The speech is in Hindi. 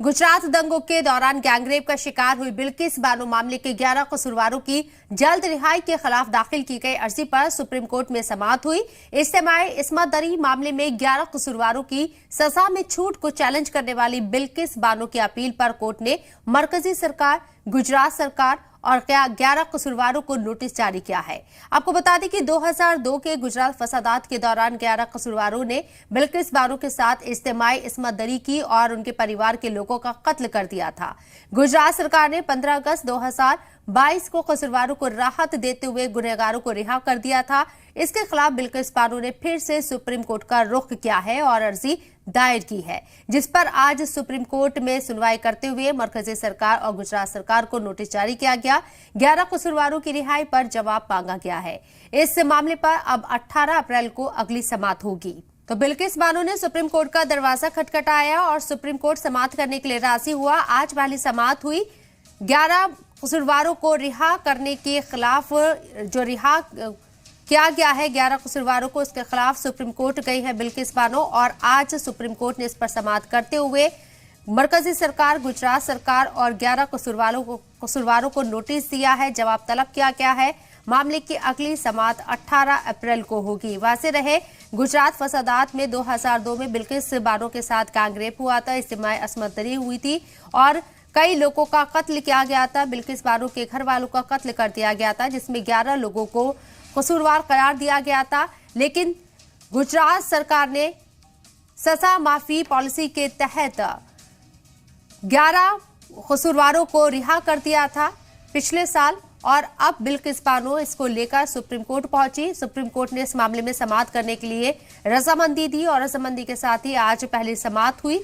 गुजरात दंगों के दौरान गैंगरेप का शिकार हुई बिल्किस बानो मामले के 11 कसूरवारों की जल्द रिहाई के खिलाफ दाखिल की गई अर्जी पर सुप्रीम कोर्ट में समाअत हुई। इज्तिमाई इस्मत दरी मामले में 11 कसूरवारों की सजा में छूट को चैलेंज करने वाली बिल्किस बानो की अपील पर कोर्ट ने मरकजी सरकार, गुजरात सरकार और 11 कसूरवारों को नोटिस जारी किया है। आपको बता दें कि 2002 के गुजरात फसादात के दौरान 11 कसूरवारों ने बिल्किस बानो के साथ इज्तिमाई इस्मत दरी की और उनके परिवार के लोगों का कत्ल कर दिया था। गुजरात सरकार ने 15 अगस्त 2022 को कसूरवारों को राहत देते हुए गुनहगारों को रिहा कर दिया था। इसके खिलाफ बिल्किस बानो ने फिर से सुप्रीम कोर्ट का रुख किया है और अर्जी दायर की है, जिस पर आज सुप्रीम कोर्ट में सुनवाई करते हुए मरकजी सरकार और गुजरात सरकार को नोटिस जारी किया गया। 11 कसूरवारों की रिहाई पर जवाब मांगा गया है। इस मामले पर अब 18 अप्रैल को अगली समाअत होगी। तो बिल्किस बानो ने सुप्रीम कोर्ट का दरवाजा खटखटाया और सुप्रीम कोर्ट समाअत करने के लिए राजी हुआ। आज पहली समाअत हुई। 11 कसूरवारों को रिहा करने के खिलाफ जो रिहा किया गया है 11 कसूरवारों को, उसके खिलाफ सुप्रीम कोर्ट गई है बिल्किस बानो और आज सुप्रीम कोर्ट ने इस पर समाअत करते हुए मरकजी सरकार, गुजरात सरकार और 11 कसूरवारों को नोटिस दिया है। जवाब तलब किया गया है। मामले की अगली समाअत 18 अप्रैल को होगी। वाज़ेह रहे, गुजरात फसादात में 2002 में बिल्किस बानो के साथ गैंगरेप हुआ था, इज्तिमाई इस्मत दरी हुई थी और कई लोगों का कत्ल किया गया था। बिल्किस बानो के घर वालों का कत्ल कर दिया गया था, जिसमें 11 लोगों को कसूरवार करार दिया गया था। लेकिन गुजरात सरकार ने सजा माफी पॉलिसी के तहत 11 कसूरवारों को रिहा कर दिया था पिछले साल और अब बिल्किस बानो इसको लेकर सुप्रीम कोर्ट पहुंची। सुप्रीम कोर्ट ने इस मामले में समाअत करने के लिए रजामंदी दी और रजामंदी के साथ ही आज पहली समाअत हुई।